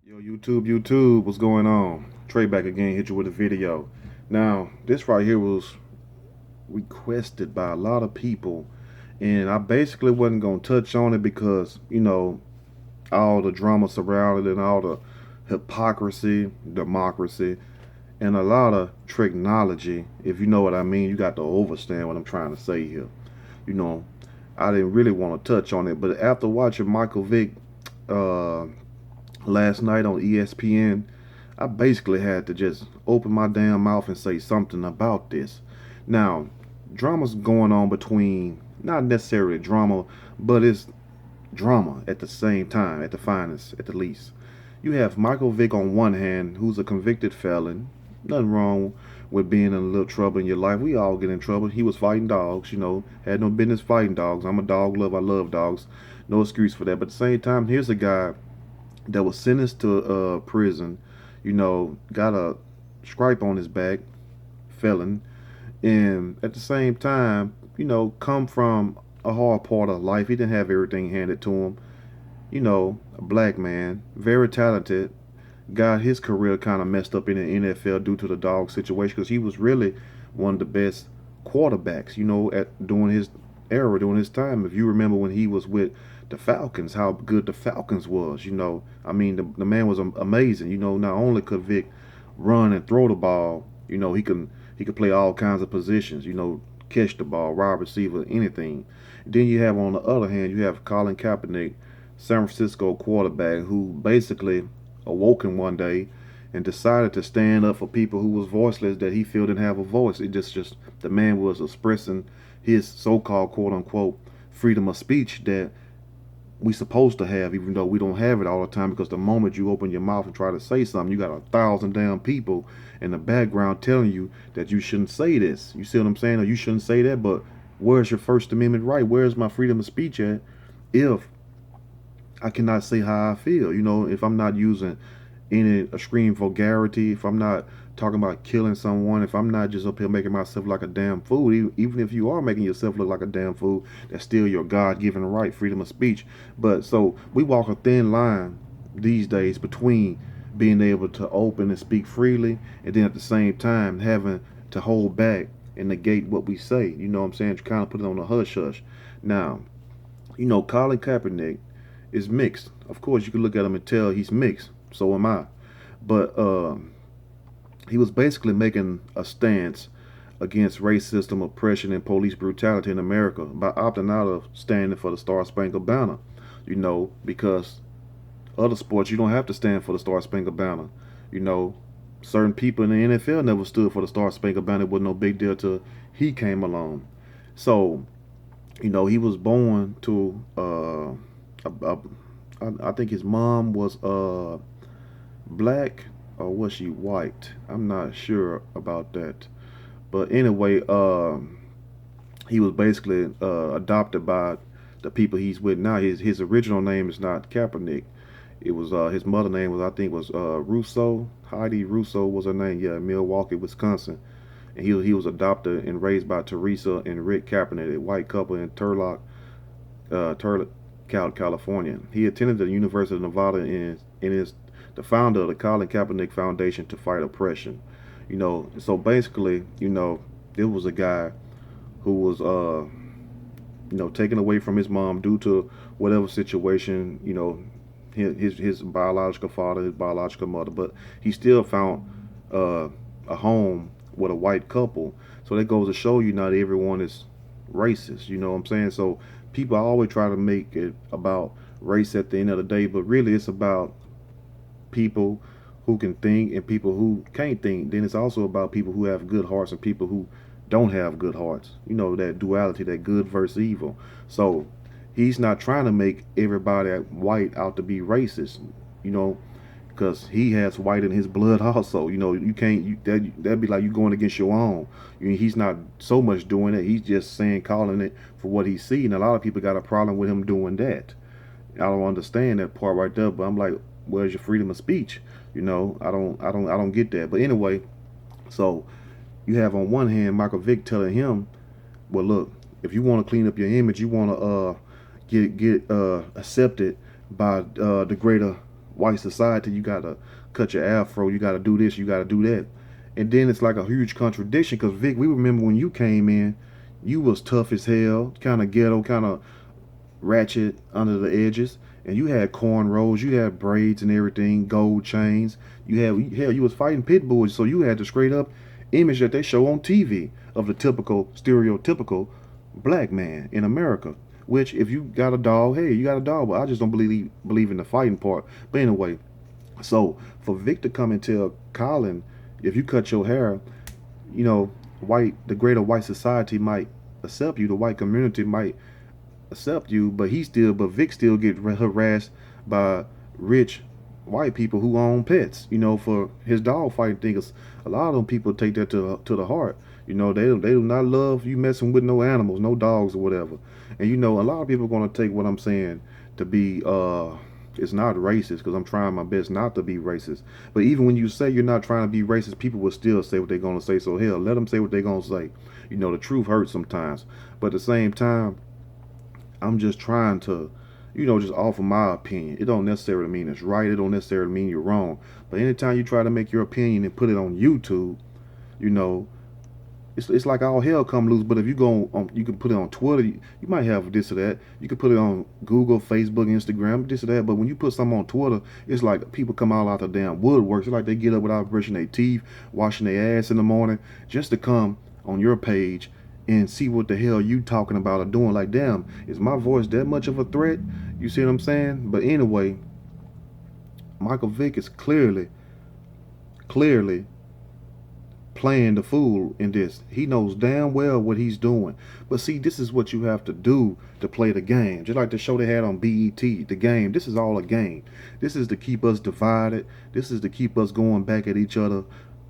Yo, YouTube, what's going on? Trey back again, hit you with a video. Now, this right here was requested by a lot of people, and I basically wasn't gonna touch on it because, all the drama surrounded and all the hypocrisy, democracy, and a lot of technology. If you know what I mean, you got to understand what I'm trying to say here. You know, I didn't really want to touch on it, but after watching Michael Vick, uh, last night on ESPN, I basically had to just open my damn mouth and say something about this. Now, drama's going on between, not necessarily drama, but it's drama at the same time, at the finest, at the least. You have Michael Vick on one hand, who's a convicted felon. Nothing wrong with being in a little trouble in your life. We all get in trouble. He was fighting dogs, had no business fighting dogs. I'm a dog lover. I love dogs. No excuse for that. But at the same time, here's a guy that was sentenced to prison, got a stripe on his back, felon, and at the same time, come from a hard part of life. He didn't have everything handed to him. A black man, very talented, got his career kind of messed up in the NFL due to the dog situation because he was really one of the best quarterbacks, at during his era, during his time. If you remember when he was with the Falcons, how good the Falcons was, I mean, the man was amazing. Not only could Vic run and throw the ball, he could play all kinds of positions, catch the ball, wide receiver, anything. Then you have on the other hand, you have Colin Kaepernick, San Francisco quarterback, who basically awoken one day and decided to stand up for people who was voiceless, that he felt didn't have a voice. It just the man was expressing his so-called quote unquote freedom of speech that we supposed to have, even though we don't have it all the time, because the moment you open your mouth and try to say something, you got 1,000 damn people in the background telling you that you shouldn't say this. You see what I'm saying? Or you shouldn't say that. But where's your First Amendment right? Where's my freedom of speech at if I cannot say how I feel? If I'm not using any extreme vulgarity, if I'm not talking about killing someone, if I'm not just up here making myself like a damn fool, even if you are making yourself look like a damn fool, that's still your God-given right, freedom of speech. But so we walk a thin line these days between being able to open and speak freely, and then at the same time having to hold back and negate what we say. You know what I'm saying? To kind of put it on a hush hush. Now, Colin Kaepernick is mixed. Of course, you can look at him and tell he's mixed. So am I. But he was basically making a stance against racism, oppression, and police brutality in America by opting out of standing for the Star Spangled Banner. Because other sports, you don't have to stand for the Star Spangled Banner. You know, certain people in the NFL never stood for the Star Spangled Banner. It was no big deal till he came along. So, he was born to, I think his mom was black or was she white? I'm not sure about that. But anyway, he was basically adopted by the people he's with now. His original name is not Kaepernick. It was his mother name was, I think, was Russo. Heidi Russo was her name. Yeah, Milwaukee, Wisconsin. And he was adopted and raised by Teresa and Rick Kaepernick, a white couple in Turlock, California. He attended the University of Nevada and is the founder of the Colin Kaepernick Foundation to fight oppression. So basically, there was a guy who was, taken away from his mom due to whatever situation, his biological father, his biological mother, but he still found a home with a white couple. So that goes to show you not everyone is racist. You know what I'm saying? So people always try to make it about race at the end of the day, but really it's about people who can think and people who can't think. Then it's also about people who have good hearts and people who don't have good hearts. That duality, that good versus evil. So he's not trying to make everybody white out to be racist, because he has white in his blood also. You can't, that'd be like you going against your own. He's not so much doing it. He's just calling it for what he's seeing. A lot of people got a problem with him doing that. I don't understand that part right there, but I'm like, where's your freedom of speech? I don't get that. But anyway, so you have on one hand Michael Vick telling him, well, look, if you want to clean up your image, you want to get accepted by the greater white society, you gotta cut your afro, you gotta do this, you gotta do that. And then it's like a huge contradiction because Vic, we remember when you came in, you was tough as hell, kind of ghetto, kind of ratchet under the edges, and you had cornrows, you had braids and everything, gold chains. You had hell, you was fighting pit bulls, so you had the straight up image that they show on TV of the typical stereotypical black man in America. Which, if you got a dog, hey, you got a dog. But I just don't believe in the fighting part. But anyway, so for Vic to come and tell Colin, if you cut your hair, the greater white society might accept you, the white community might accept you, but Vic still get harassed by rich white people who own pets, for his dog fighting thing. 'Cause a lot of them people take that to the heart. They do not love you messing with no animals, no dogs or whatever. And a lot of people are gonna take what I'm saying to be it's not racist because I'm trying my best not to be racist. But even when you say you're not trying to be racist, people will still say what they're gonna say. So hell, let them say what they're gonna say. The truth hurts sometimes. But at the same time, I'm just trying to, just offer my opinion. It don't necessarily mean it's right. It don't necessarily mean you're wrong. But anytime you try to make your opinion and put it on YouTube, you know, it's like all hell come loose. But if you go on, you can put it on Twitter. You might have this or that. You can put it on Google, Facebook, Instagram, this or that. But when you put something on Twitter, it's like people come all out the damn woodworks. It's like they get up without brushing their teeth, washing their ass in the morning, just to come on your page and see what the hell you talking about or doing. Like, damn, is my voice that much of a threat? You see what I'm saying? But anyway, Michael Vick is clearly playing the fool in this. He knows damn well what he's doing. But see, this is what you have to do to play the game. Just like the show they had on BET, the game. This is all a game. This is to keep us divided. This is to keep us going back at each other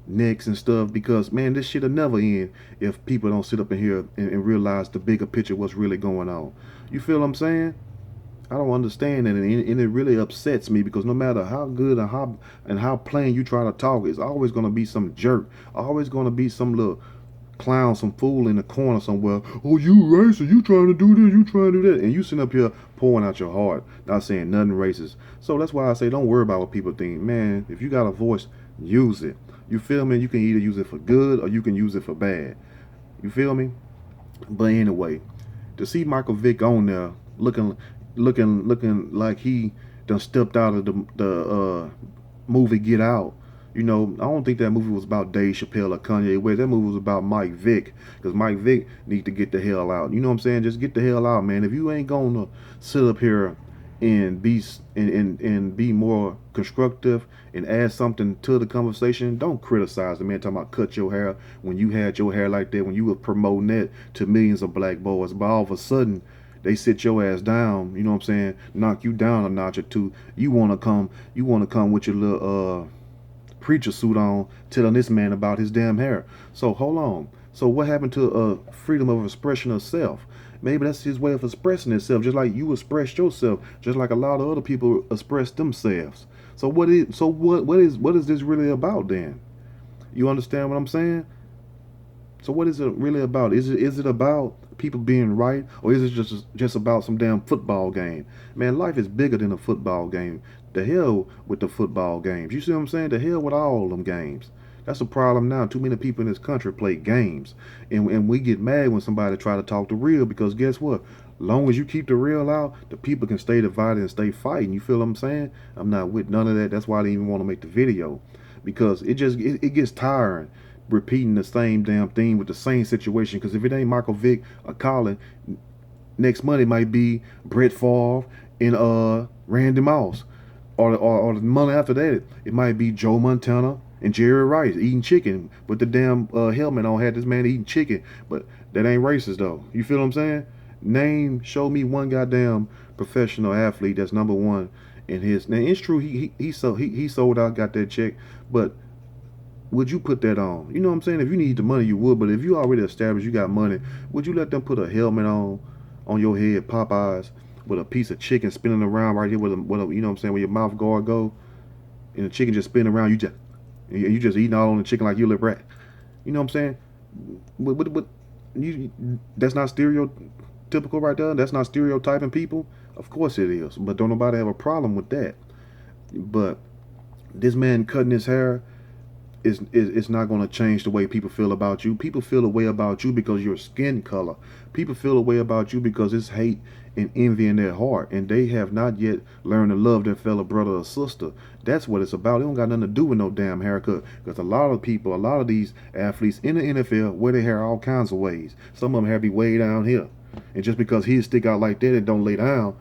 necks and stuff, because man, this shit'll never end if people don't sit up in here and realize the bigger picture, what's really going on. You feel what I'm saying? I don't understand that, and it really upsets me, because no matter how good and how plain you try to talk, it's always going to be some jerk, always going to be some little clown, some fool in the corner somewhere. Oh, you racist, you trying to do this, you trying to do that, and you sitting up here pouring out your heart, not saying nothing racist. So that's why I say don't worry about what people think. Man, if you got a voice, use it. You feel me? You can either use it for good or you can use it for bad. You feel me? But anyway, to see Michael Vick on there looking like he done stepped out of the movie Get Out. I don't think that movie was about Dave Chappelle or Kanye West. That movie was about Mike Vick, because Mike Vick need to get the hell out. You know what I'm saying? Just get the hell out, man. If you ain't gonna sit up here and be more constructive and add something to the conversation, don't criticize the man talking about cut your hair when you had your hair like that, when you were promoting that to millions of black boys. But all of a sudden they sit your ass down, you know what I'm saying, knock you down a notch or two. You wanna come with your little preacher suit on, telling this man about his damn hair. So hold on. So what happened to freedom of expression of self? Maybe that's his way of expressing himself, just like you expressed yourself, just like a lot of other people express themselves. So what is this really about then? You understand what I'm saying? So what is it really about? Is it about people being right, or is it just about some damn football game? Man, life is bigger than a football game. The hell with the football games. You see what I'm saying? The hell with all them games. That's the problem now. Too many people in this country play games. And we get mad when somebody try to talk the real, because guess what? Long as you keep the real out, the people can stay divided and stay fighting. You feel what I'm saying? I'm not with none of that. That's why I didn't even want to make the video. Because it gets tiring repeating the same damn thing with the same situation. Because if it ain't Michael Vick or Colin, next Monday might be Brett Favre and Randy Moss. Or the month after that, it might be Joe Montana and Jerry Rice eating chicken with the damn helmet on. Had this man eating chicken, but that ain't racist though. You feel what I'm saying? Show me one goddamn professional athlete that's number one in his. Now it's true he sold out, got that check, but would you put that on? You know what I'm saying? If you need the money, you would. But if you already established you got money, would you let them put a helmet on your head, Popeyes, with a piece of chicken spinning around right here with a you know what I'm saying, where your mouth guard go, and the chicken just spinning around, you just eating all on the chicken like you a little rat. You know what I'm saying? That's not stereotypical right there. That's not stereotyping people. Of course it is, but don't nobody have a problem with that. But this man cutting his hair is not going to change the way people feel about you. People feel a way about you because your skin color. People feel a way about you because it's hate and envy in their heart, and they have not yet learned to love their fellow brother or sister. That's what it's about. It don't got nothing to do with no damn haircut. Because a lot of people, a lot of these athletes in the NFL wear their hair all kinds of ways. Some of them have it way down here, and just because he stick out like that and don't lay down,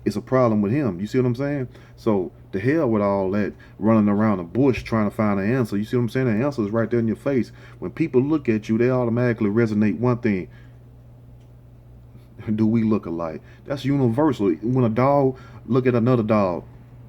it's a problem with him. You see what I'm saying? So the hell with all that running around the bush trying to find an answer. You see what I'm saying? The answer is right there in your face. When people look at you, they automatically resonate one thing. Do we look alike? That's universal. When a dog look at another dog,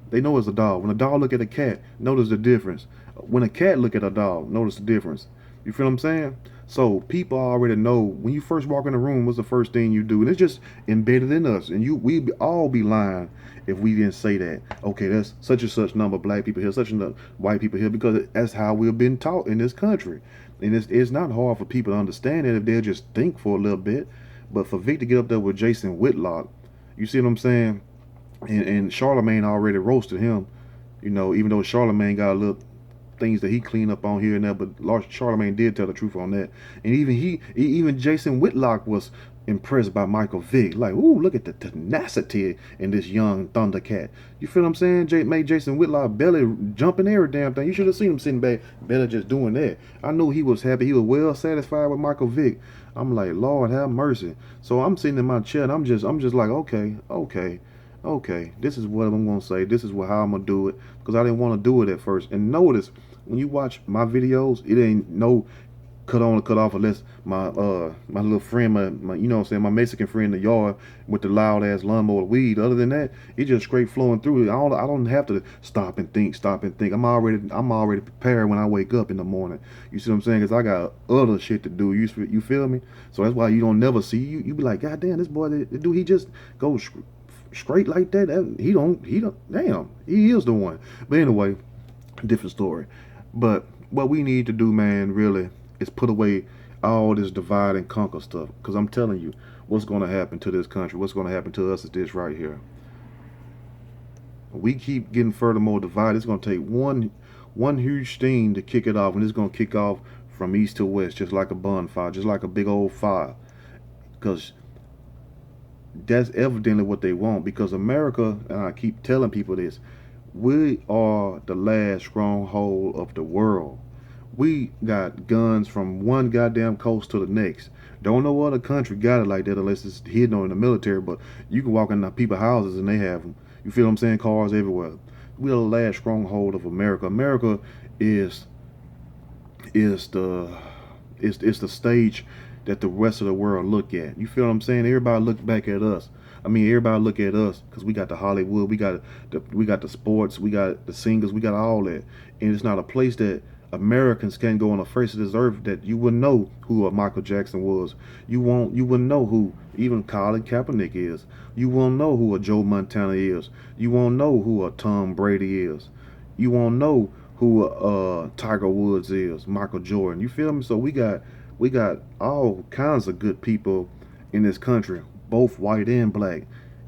they know it's a dog. When a dog look at a cat, notice the difference. When a cat look at a dog, notice the difference. You feel what I'm saying? So people already know when you first walk in the room, what's the first thing you do, and it's just embedded in us. And we all be lying if we didn't say that. Okay, that's such and such number of black people here, such and white people here, because that's how we've been taught in this country. And it's not hard for people to understand it if they'll just think for a little bit. But for Vic to get up there with Jason Whitlock, you see what I'm saying? And Charlemagne already roasted him, even though Charlemagne got a little things that he cleaned up on here and there, but Charlemagne did tell the truth on that. And even Jason Whitlock was impressed by Michael Vick. Like, ooh, look at the tenacity in this young Thundercat. You feel what I'm saying? Made Jason Whitlock belly jumping every damn thing. You should have seen him sitting back, belly just doing that. I knew he was happy. He was well satisfied with Michael Vick. I'm like, Lord have mercy. So I'm sitting in my chair and I'm just like, okay, this is what I'm gonna say. This is how I'm gonna do it, because I didn't want to do it at first. And notice when you watch my videos, it ain't no cut on or cut off unless my little friend, my you know what I'm saying, my Mexican friend in the yard with the loud ass lawnmower weed. Other than that, it just straight flowing through. I don't have to stop and think. I'm already prepared when I wake up in the morning. You see what I'm saying? Because I got other shit to do. You feel me? So that's why you don't never see you be like, God damn, this boy, the dude, he just goes straight like that. He don't damn, he is the one. But anyway, different story. But what we need to do, man, really, is put away all this divide and conquer stuff. Because I'm telling you, what's going to happen to this country, what's going to happen to us is this right here. We keep getting furthermore divided. It's going to take one huge thing to kick it off, and it's going to kick off from east to west, just like a bonfire, just like a big old fire. Because that's evidently what they want. Because America, and I keep telling people this, we are the last stronghold of the world. We got guns from one goddamn coast to the next. Don't know other country got it like that unless it's hidden on in the military, but you can walk in people's houses and they have them. You feel what I'm saying? Cars everywhere. We are the last stronghold of America. America is the stage that the rest of the world look at. You feel what I'm saying? Everybody look back at us. Everybody look at us because we got the Hollywood, we got the sports, we got the singers, we got all that, and it's not a place that Americans can go on the face of this earth that you wouldn't know who a Michael Jackson was. You wouldn't know who even Colin Kaepernick is. You won't know who a Joe Montana is. You won't know who a Tom Brady is. You won't know who Tiger Woods is, Michael Jordan. You feel me? So we got all kinds of good people in this country, both white and black,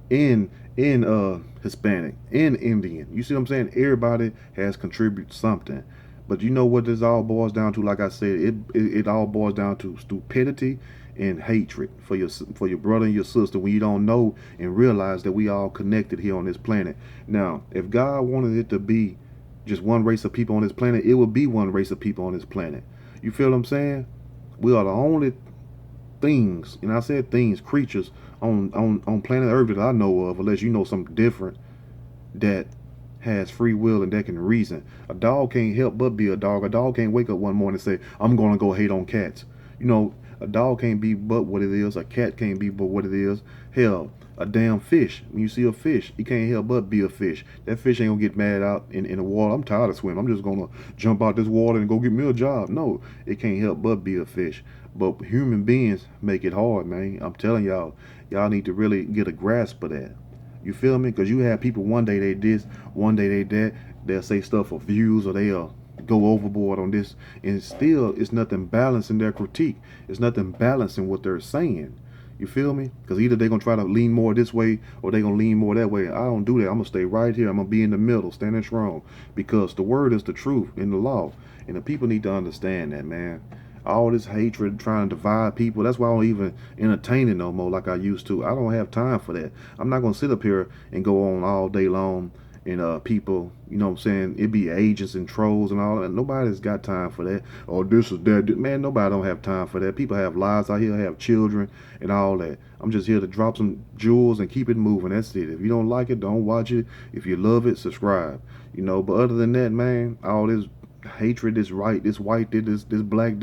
in Hispanic, in Indian. You see what I'm saying? Everybody has contributed something. But you know what this all boils down to? Like I said, it all boils down to stupidity and hatred for your brother and your sister when you don't know and realize that we all connected here on this planet. Now, if God wanted it to be just one race of people on this planet, it would be one race of people on this planet. You feel what I'm saying? We are the only things, and I said things, creatures on planet Earth that I know of, unless you know something different, that has free will and that can reason. A dog can't help but be a dog. A dog can't wake up one morning and say, I'm going to go hate on cats. A dog can't be but what it is. A cat can't be but what it is. Hell, a damn fish. When you see a fish, he can't help but be a fish. That fish ain't gonna get mad out in the water. I'm tired of swimming. I'm just gonna jump out this water and go get me a job. No, it can't help but be a fish. But human beings make it hard, man. I'm telling y'all need to really get a grasp of that. You feel me? Because you have people, one day they this, one day they that. They'll say stuff for views, or they'll go overboard on this, and still it's nothing balanced in their critique. It's nothing balanced in what they're saying. You feel me? Because either they're going to try to lean more this way or they're going to lean more that way. I don't do that. I'm going to stay right here. I'm going to be in the middle, standing strong. Because the word is the truth in the law. And the people need to understand that, man. All this hatred trying to divide people, that's why I don't even entertain it no more like I used to. I don't have time for that. I'm not going to sit up here and go on all day long and people, you know what I'm saying, it be agents and trolls and all that. Nobody's got time for that. Or this is that. Man, nobody don't have time for that. People have lives out here, have children and all that. I'm just here to drop some jewels and keep it moving. That's it. If you don't like it, don't watch it. If you love it, subscribe. You know, but other than that, man, all this hatred, this right, this white, this black,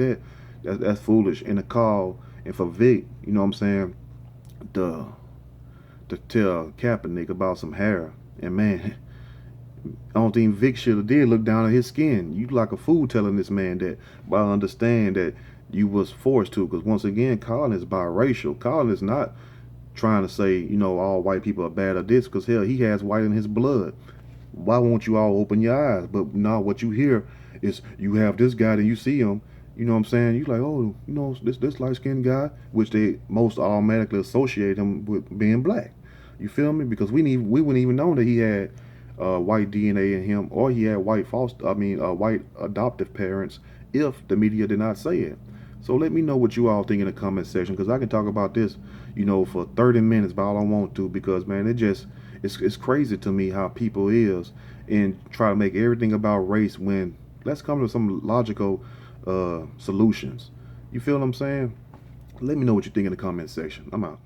that's foolish. And the call, and for Vick, you know what I'm saying, to tell Kaepernick about some hair. And man, I don't think Vick should have did look down at his skin. You like a fool telling this man that. But I understand that you was forced to, because once again, Colin is biracial. Colin is not trying to say, you know, all white people are bad or this, because hell, he has white in his blood. Why won't you all open your eyes? But now what you hear is you have this guy and you see him, you know what I'm saying? You like, oh, you know, this light-skinned guy, which they most automatically associate him with being black. You feel me? Because we wouldn't even know that he had white DNA in him, or he had white white adoptive parents, if the media did not say it. So let me know what you all think in the comment section, because I can talk about this, you know, for 30 minutes, but I don't want to, because man, it's crazy to me how people is and try to make everything about race when let's come to some logical solutions. You feel what I'm saying? Let me know what you think in the comment section. I'm out.